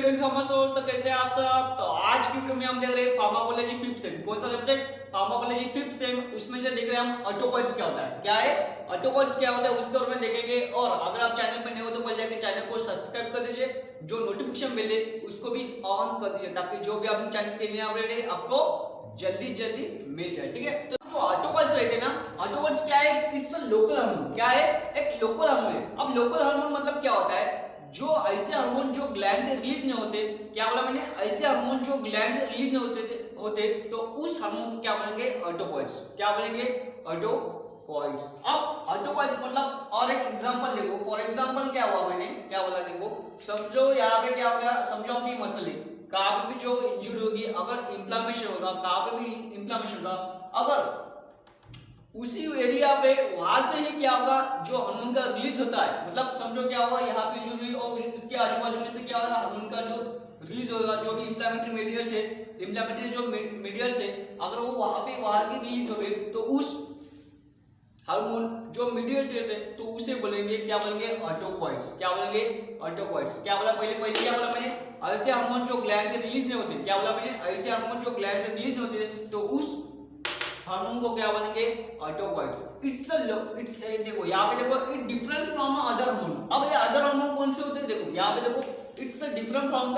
फार्मासोर्स। तो कैसे हैं आप सब। तो आज की वीडियो में हम देख रहे हैं फार्माकोलॉजी फिफ्थ सेम। कौन सा सब्जेक्ट? Pharmacology fifth sem. उसमें से देख रहे हैं हम ऑटोपॉइड्स क्या होता है, क्या है ऑटोपॉइड्स क्या होता है उसके बारे में देखेंगे। और अगर आप चैनल पर नए हो तो पहले जाके चैनल को सब्सक्राइब कर दीजिए, जो नोटिफिकेशन बेल है उसको भी ऑन कर दीजिए, ताकि जो भी अपने चैनल के लिए अपडेट है आपको जल्दी जल्दी मिल जाए। ठीक है, तो जो ऑटोपॉइड्स रहते हैं ना, ऑटोपॉइड्स क्या है? It's a local hormone. क्या है? एक लोकल हार्मोन है। अब लोकल हार्मोन मतलब क्या होता है? जो ऐसे हार्मोन जो ग्लैंड से रिलीज नहीं होते, क्या बोला मैंने? ऐसे हार्मोन जो ग्लैंड से रिलीज नहीं होते तो उस हार्मोन को क्या बोलेंगे? ऑटोपॉइड्स। क्या बोलेंगे? ऑटोपॉइड्स। अब ऑटोपॉइड्स मतलब, और एक एग्जांपल देखो। फॉर एग्जांपल क्या हुआ, मैंने क्या बोला देखो, समझो यहाँ पे क्या हो गया, समझो अपनी मसल है, कहाँ पे भी जो इंजरी होगी, अगर इंफ्लेमेशन होगा, कहाँ पे भी इंफ्लेमेशन होगा, अगर उसी एरिया पे वहां से ही क्या होगा, जो हार्मोन का रिलीज होता है, मतलब समझो क्या होगा, यहाँ पे इंजरी और इसके आजू बाजू में से क्या होगा, हार्मोन का जो रिलीज होगा, जो भी इंफ्लेमेटरी मीडियट्स है, इंफ्लेमेटरी जो मीडियट्स है, अगर वो वहां की रिलीज हो गई तो उस हार्मोन जो मीडिएटर्स है तो उसे बोलेंगे, क्या बोलेंगे? ऑटोपॉइड्स। क्या बोलेंगे? ऑटोपॉइड्स। क्या बोला पहले क्या बोला मैंने? ऐसे हार्मोन जो ग्लैंड से रिलीज नहीं होते, क्या बोला मैंने? ऐसे हार्मोन जो ग्लैंड से रिलीज नहीं होते तो उस हार्मोन को क्या बोलेंगे? ऑटोपॉइड्स। इट्स देखो यहाँ पे देखो, it difference from other hormone. अब ये अदर हार्मोन कौन से होते हैं? देखो यहाँ पे देखो, it's different from the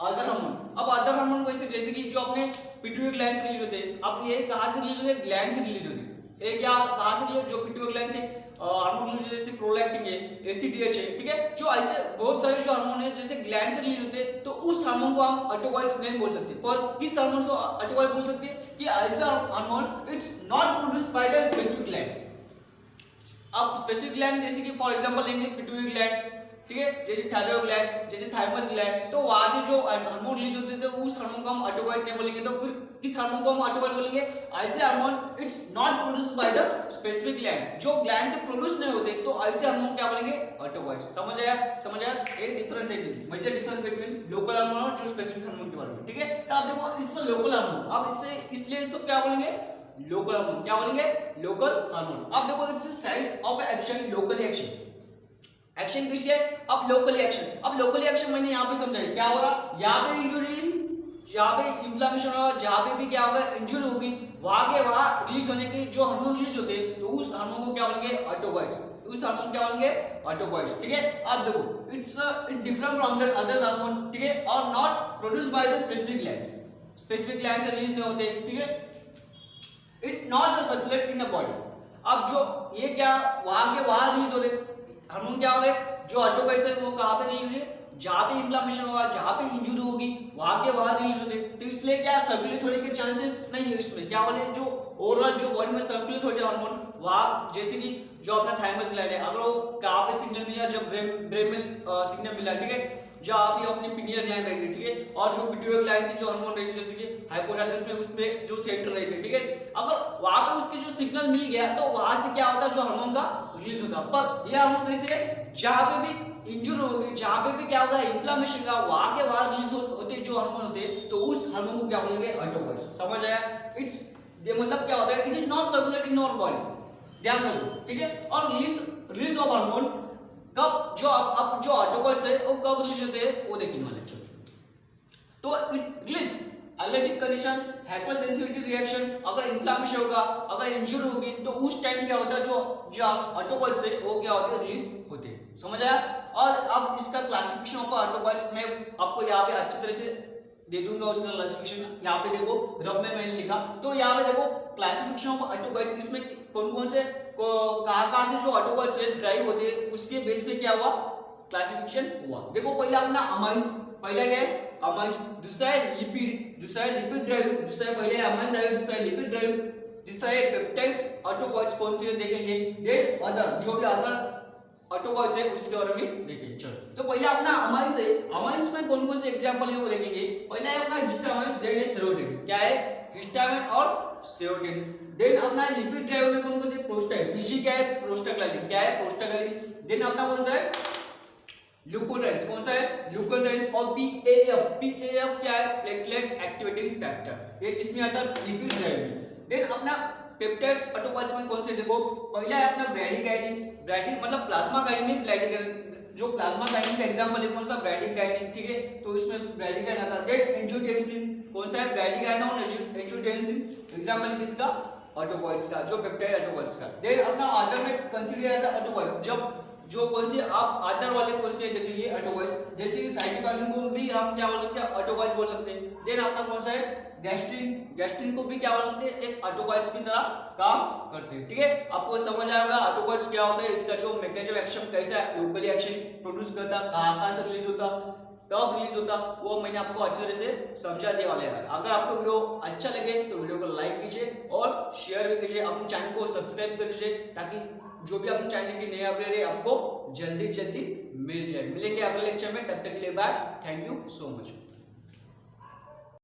other hormone. अब अदर हार्मोन कैसे? जैसे कि जो अपने पिट्यूटरी ग्लैंड से रिलीज होते हैं। अब ये कहाँ से रिलीज होते हैं? ग्लैंड से रिलीज होते हैं। ये क्या कहाँ से रिलीज? जो पिट्यूटरी ग्लैंड से हार्मोन रिलीज, जैसे प्रोलैक्टिन है, एसीटीएच है, ठीक है, जो ऐसे बहुत सारे जो हार्मोन है जैसे ग्लैंड से रिलीज होते हैं, तो उस हार्मोन को हम ऑटोपॉइड्स नहीं बोल सकते। पर किस हार्मोन को ऑटोपॉइड बोल सकते हैं? कि ऐसा hormone it's not produced by the specific glands. अब स्पेसिफिक ग्लैंड जैसे कि फॉर एग्जांपल लेंगे पिट्यूटरी ग्लैंड, ठीक है, जैसे थायराइड ग्लैंड, जैसे थाइमस ग्लैंड, तो वहां से जो हार्मोन रिलीज होते थे उस हार्मोन को हम ऑटोपॉइड नहीं बोलेंगे। तो फिर किस हार्मोन को हम ऑटोपॉइड बोलेंगे? ऐसे hormone it's not produced by the specific gland, जो ग्लैंड से प्रोड्यूस नहीं होते, तो ऐसे हार्मोन क्या बोलेंगे? ऑटोपॉइड। समझ आया? ये डिफरेंस है, major difference between local hormone और जो स्पेसिफिक हार्मोन के बारे में। ठीक है, तो आप देखो, इट्स अ लोकल हार्मोन। अब इससे इसलिए इसको क्या बोलेंगे? Local hormone. क्या बोलेंगे? Local hormone. अब देखो, it's a side of action, local action. Action किसी है? अब लोकली एक्शन। अब लोकली एक्शन मैंने यहाँ पे समझाई, क्या हो रहा, यहाँ पे इंजुरी, यहाँ पे इंफ्लेमेशन होगा, जहाँ पे भी क्या होगा, इंजुरी होगी, वहां के वहां रिलीज होने के जो हार्मोन रिलीज होते हैं, तो उस हार्मोन को क्या बोलेंगे? ऑटोपॉइड्स। उस हार्मोन क्या बोलेंगे? ऑटोपॉइड्स। ठीक है, अब देखो, it's different from the other hormone, ठीक है, और not produced by the specific glands. Specific gland से रिलीज नहीं होते, ठीक है, it not circulate in the body. अब जो ये क्या वहां के वहां रिलीज हो रहे हार्मोन, क्या हो रहे, जो ऑटोपॉइड्स है वो कहां पे रिलीज हो रहे? जहां पे इंफ्लेमेशन होगा, जहां पे इंजरी होगी, वहां के वहां रिलीज होते। तो इसलिए क्या सर्कुलेट होने के चांसेस नहीं है इसमें। क्या बोले, जो ओवरऑल जो बॉडी में सर्कुलेट होते हैं हार्मोन, वहां जैसे कि जो अपना थाइमस ग्लैंड है, अगर वो कहां पे सिग्नल मिला, जब ब्रेन में सिग्नल मिला, ठीक है, जहां भी अपनी पिनियल ग्लैंड रहेगी, ठीक है, और जो पिट्यूटरी ग्लैंड की जो हार्मोन रहेगी, जैसे कि हाइपोथैलेमस में, उसमें जो सेंटर रहते, ठीक है, अगर वहां पे उसके जो सिग्नल मिल गया तो वहां से क्या होता है, जो हार्मोन का रिलीज होता। पर यह हार्मोन कैसे है? जहां पे भी इंजरी होगी, जहां पे भी क्या होगा, इंफ्लेमेशन का, वहां के वहां रिलीज होते जो हार्मोन होते, तो उस हार्मोन को क्या बोलेंगे? ऑटोपॉइड्स। समझ आया? इट्स ये मतलब क्या होता है? It is not circulate in our body, ध्यान रखो, ठीक है। और रिलीज ऑफ हार्मोन कब, जो अब जो ऑटोपॉइड्स है वो कब रिलीज होते हैं वो देखेंगे वाले। तो it's release allergic condition, hypersensitivity reaction, अगर इंफ्लेमेशन होगा, अगर इंजरी होगी, तो उस टाइम क्या होता है, जो ऑटोपॉइड्स है वो क्या होते हैं? रिलीज होते हैं। समझ आया? और अब इसका क्लासिफिकेशन ऑफ ऑटोपॉइड्स मैं आपको यहाँ पे अच्छी तरह से दे दूंगा। उसका क्लासिफिकेशन यहाँ पे देखो, रब में मैंने लिखा, तो यहाँ पे देखो क्लासिफिकेशन ऑफ ऑटोपॉइड्स, इसमें कौन कौन से कहाँ से जो ऑटोपॉइड्स है ड्राइव होते हैं, उसके बेस पे क्या हुआ, क्लासिफिकेशन हुआ। देखो, पहला अपना अमाइंस, पहला क्या है? अमाइंस। दूसरा है लिपिड, दूसरा है लिपिड ड्राइव, दूसरा है पहले अमाइन ड्राइव, दूसरा है लिपिड ड्राइव, तीसरा है पेप्टाइड्स। ऑटोपॉइड्स कौन से देखेंगे? देन अदर, जो भी अदर ऑटोपॉइड्स है उसके बारे में देखेंगे। चलो, तो पहले अपना अमाइंस है। अमाइंस में कौन कौन से एग्जांपल है वो देखेंगे। पहला है अपना हिस्टामाइन, देन है सेरोटोनिन। क्या है? हिस्टामाइन और सेरोटोनिन। देन अपना लिपिड ड्राइव में कौन कौन से? प्रोस्टाग्लैंडिन। पीजी क्या है? प्रोस्टाग्लैंडिन। क्या है? प्रोस्टाग्लैंडिन। देन अपना कौन सा है? ल्यूकोट्राइन्स। कौन सा है? ल्यूकोट्राइन्स। और पीएएफ, पीएएफ क्या है? प्लेटलेट एक्टिवेटिंग फैक्टर, ये इसमें आता है लिपिड ड्राइव में। देन अपना पेप्टाइड्स ऑटोपॉइड्स में कौन से? देखो, पहला है अपना ब्रैडीकाइनिन, ब्रैडी मतलब प्लाज्मा काइनिन, जो प्लाज्मा काइनेटिन का एग्जांपल है कौन सा, ब्रैडीकाइनिन, ठीक है। तो इसमें ब्रैडीकाइन आता है। देन एंजियोटेंसिन कौन सा है, ब्रैडीकाइन और एंजियोटेंसिन, एग्जांपल किसका, ऑटोकॉइड्स का, जो पेप्टाइड ऑटोकॉइड्स का। देन अपना आदर में कंसीडर एज ऑटोकॉइड्स, जब जो कौन से आप आदर वाले कौन से देख लीजिए ऑटोकॉइड, जैसे कि साइटोकाइनिन को भी हम क्या बोल सकते हैं, ऑटोकॉइड बोल सकते हैं। देन आपका कौन सा है, गैस्ट्रिन, गैस्ट्रिन को भी क्या बोल सकते हैं, एक ऑटोकॉइड्स की तरह काम करते हैं, ठीक है। आपको समझ आएगा ऑटोकॉइड्स क्या होता है, इसका जो मैकेनिज्म एक्शन कैसा है, लोकली एक्शन प्रोड्यूस करता, कहां से रिलीज होता, कब रिलीज होता, वो मैंने आपको अच्छे तरह से समझा दिया वाले है। अगर आपको वीडियो अच्छा लगे तो वीडियो को लाइक कीजिए और शेयर भी कीजिए, अपने चैनल को सब्सक्राइब कर दीजिए, ताकि जो भी अपने चैनल की नई अपडेट है आपको जल्दी जल्दी मिल जाए। मिलेंगे अगले लेक्चर में, तब तक के लिए bye, thank you so much.